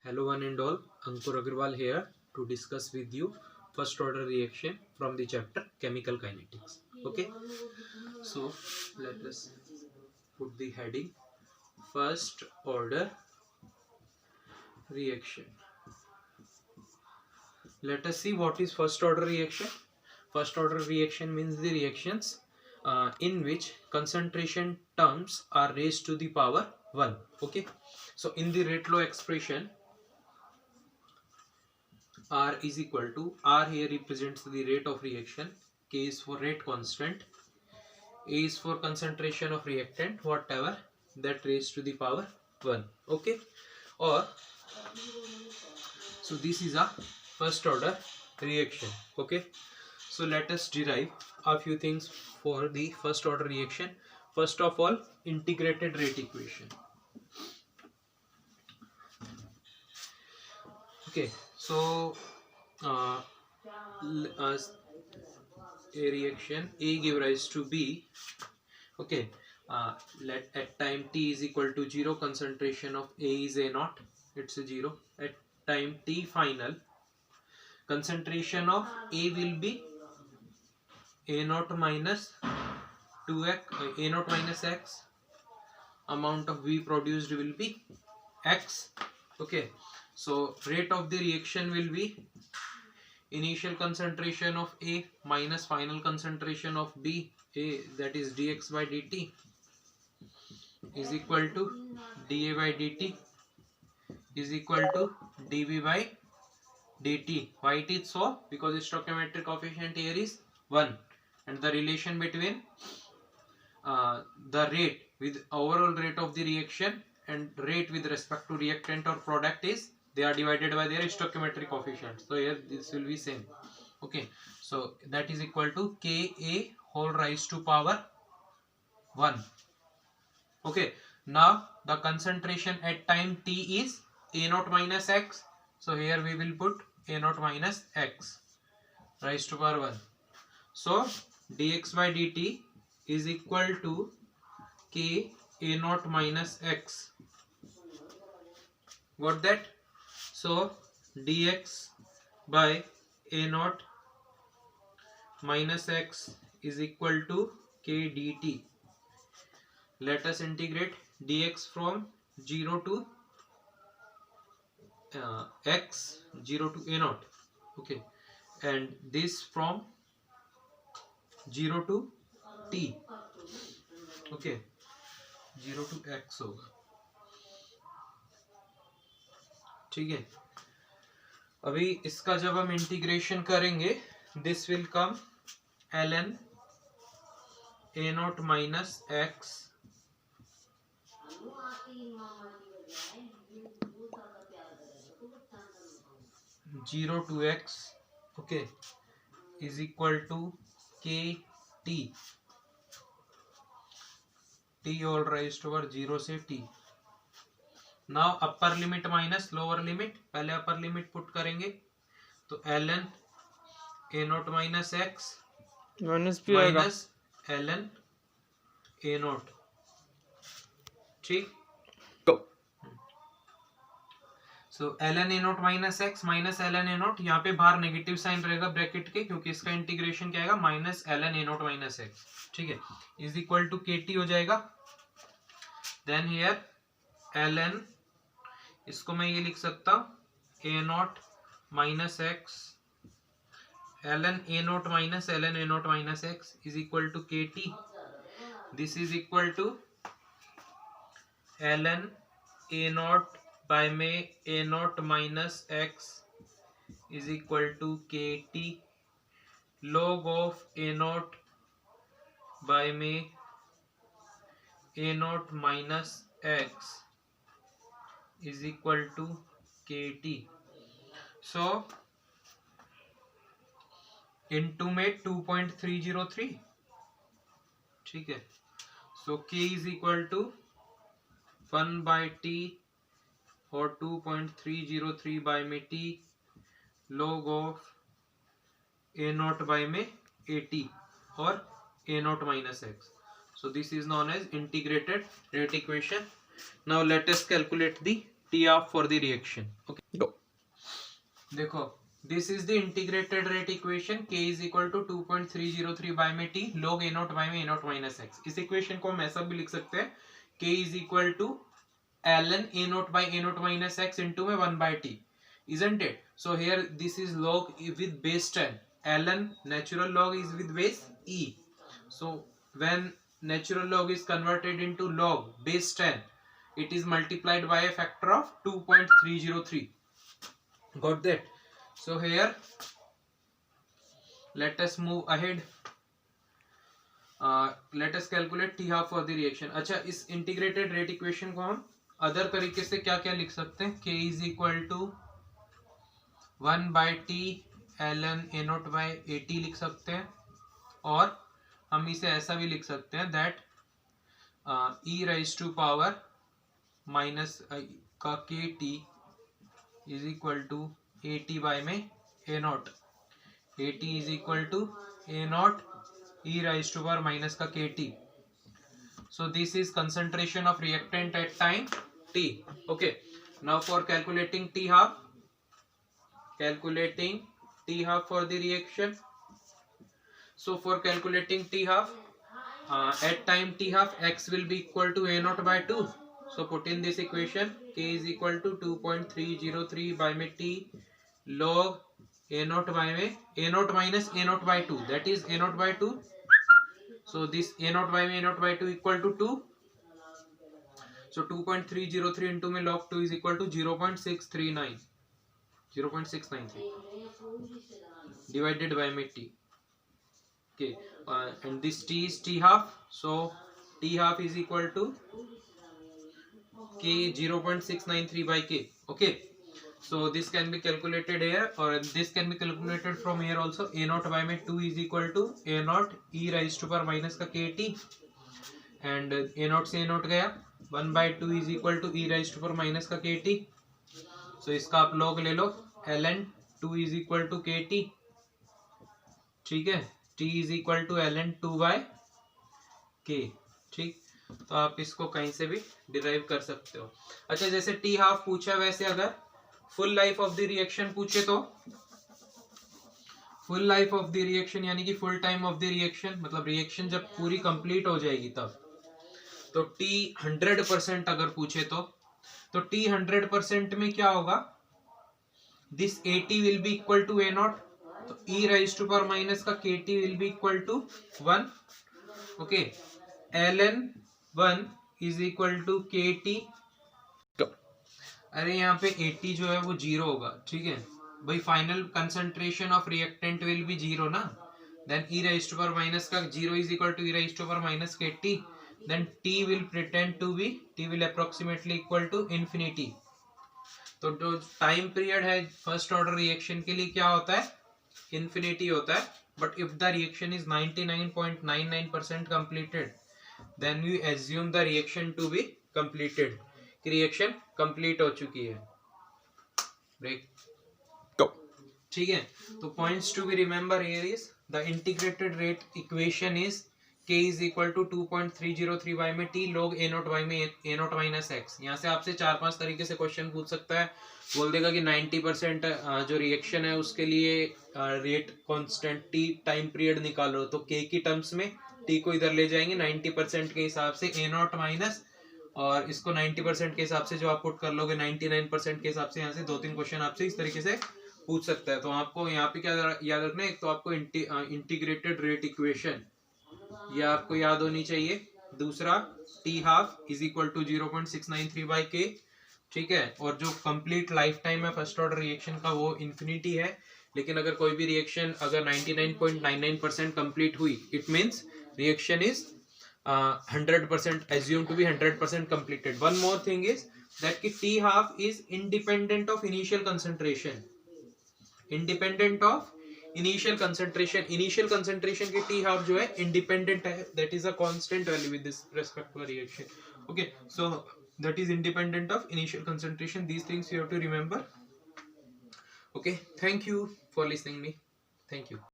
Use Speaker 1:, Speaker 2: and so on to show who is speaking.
Speaker 1: Hello one and all, Ankur Agarwal here to discuss with you first order reaction from the chapter chemical kinetics. Okay, so let us put the heading first order reaction. Let us see what is first order reaction. First order reaction means the reactions in which concentration terms are raised to the power 1. Okay, so in the rate law expression, R is equal to, R here represents the rate of reaction, K is for rate constant, A is for concentration of reactant, whatever, that raised to the power 1. Okay, or so this is a first order reaction. Okay, so let us derive a few things for the first order reaction. First of all, integrated rate equation. Okay, so uh, a reaction A give rise to B. Okay, let at time t is equal to 0, concentration of A is A naught, it's a 0. At time t final, concentration of A will be A naught minus 2x, A naught minus x, amount of V produced will be x. Okay, so rate of the reaction will be initial concentration of A minus final concentration of B, A, that is dx by dt, is equal to dA by dt is equal to dV by dt. Why it is so? Because the stoichiometric coefficient here is 1 and the relation between the rate with overall rate of the reaction and rate with respect to reactant or product is, they are divided by their stoichiometric coefficient. So here this will be same. Okay, so that is equal to Ka whole raised to power 1. Okay, now the concentration at time t is A naught minus x. So here we will put A naught minus x raised to power 1. So dx by dt is equal to K A naught minus x. Got that? So dx by A naught minus x is equal to K dt. Let us integrate dx from 0 to x, 0 to A naught. Okay, and this from 0 to t. Okay, 0 to x होगा. ठीक है, अभी इसका जब हम integration करेंगे, this will come ln A naught minus x 0 to x, okay, is equal to kt, t all raised to power 0 से t. Now upper limit minus lower limit, पहले upper limit put करेंगे तो ln A naught minus x
Speaker 2: minus भी आएगा,
Speaker 1: minus ln A naught. ठीक, सो ln A naught minus x minus ln A naught, यहाँ पे बाहर नेगेटिव साइन रहेगा ब्रैकेट के, क्योंकि इसका इंटीग्रेशन क्या आएगा, minus ln A naught minus x. ठीक है, इज इक्वल टू kt हो जाएगा. देन हियर ln, इसको मैं ये लिख सकता हूँ A naught minus x ln A naught minus ln A naught minus x is equal to kt. This is equal to ln A naught by में A naught minus x is equal to kt log of A naught by में A naught minus x is equal to kt. So into में 2.303. ठीक है, so k is equal to 1 by t or 2.303 by में t log of A naught by में at or A naught minus x. So this is known as integrated rate equation. Now let us calculate the T half for the reaction. Okay, go. देखो, this is the integrated rate equation. K is equal to 2.303 by में T log A naught by में A naught minus X. इस equation को हम ऐसा भी लिख सकते हैं, K is equal to ln A naught by A naught minus X into में 1 by T, isn't it? So here this is log with base 10. ln natural log is with base E. So when natural log is converted into log base 10, it is multiplied by a factor of 2.303. Got that? So here let us move ahead. Let us calculate T half for the reaction. अच्छा, इस integrated rate equation को हम other तरीके से क्या क्या लिख सकते हैं? K is equal to 1 by T ln A naught by AT लिख सकते हैं, और हम इसे ऐसा भी लिख सकते हैं that e raised to power minus का KT is equal to AT by में A naught. AT is equal to A naught e raised to power minus का KT. So this is concentration of reactant at time T. Okay. Now for calculating T half. Calculating T half for the reaction. So for calculating T half, at time T half, X will be equal to A naught by 2. So put in this equation, K is equal to 2.303 by में T log A naught by में A naught minus A naught by 2. That is A naught by 2. So this A naught by में A naught by 2 equal to 2. So 2.303 into में log 2 is equal to 0.639. 0.693 divided by में T. Okay, and this T is T half. So T half is equal to K 0.693 by K. Okay, so this can be calculated here, or this can be calculated from here also. A naught by में 2 is equal to A naught e raised to power minus का KT, and A naught से A naught गया, 1 by 2 is equal to e raised to power minus का KT. So इसका आप log ले लो, ln 2 is equal to KT. ठीक है, T is equal to ln 2 by K. ठीक, तो आप इसको कहीं से भी डिराइव कर सकते हो. अच्छा, जैसे T हाफ पूछा, वैसे अगर full life of the reaction पूछे तो full life of the reaction यानी कि full time of the reaction, मतलब रिएक्शन जब पूरी कंप्लीट हो जाएगी तब, तो T 100% अगर पूछे तो T 100% में क्या होगा? This AT will be equal to A naught, तो e raise to power minus का KT will be equal to 1. Okay, ln 1 is equal to KT. अरे यहाँ पे AT जो है वो 0 होगा. ठीक है भाई, final concentration of reactant will be 0 ना. Then e raise to power minus का 0 is equal to e raise to power minus KT. Then T will pretend to be, T will approximately equal to infinity. तो जो time period है first order reaction के लिए क्या होता है? Infinity होता है. But if the reaction is 99.99% completed, then we assume the reaction to be completed, कि रिएक्शन कंप्लीट हो चुकी है. ब्रेक. ठीक है, तो points to be remember here is the integrated rate equation is K is equal to 2.303 by में T log A naught by में A naught minus X. यहाँ से आपसे 4-5 तरीके से क्वेश्चन पूछ सकता है. बोल देगा कि 90% जो रिएक्शन है उसके लिए rate constant T time period निकालो, तो K की टर्म्स में T को इधर ले जाएंगे 90% के हिसाब से A naught माइनस, और इसको 90% के हिसाब से जो आप पुट कर लोगे 99% के हिसाब से. यहाँ से 2-3 क्वेश्चन आपसे इस तरीके से पूछ सकता है. तो आपको यहाँ पे क्या याद रखना है? एक तो आपको इंटीग्रेटेड रेट इक्वेशन ये आपको याद होनी चाहिए. दूसरा T half is equal to 0.693 by K. ठीक है, और जो कंप्लीट लाइफ टाइम है फर्स्ट ऑर्डर रिएक्शन का वो इंफिनिटी है. लेकिन अगर कोई भी रिएक्शन अगर 99.99% कंप्लीट हुई, it means reaction is 100% assumed to be 100% completed. One more thing is that कि T half is independent of initial concentration. Independent of initial concentration. Initial concentration की T half जो है independent है. That is a constant value with this respect to a reaction. Okay, so that is independent of initial concentration. These things you have to remember. Okay, thank you for listening me. Thank you.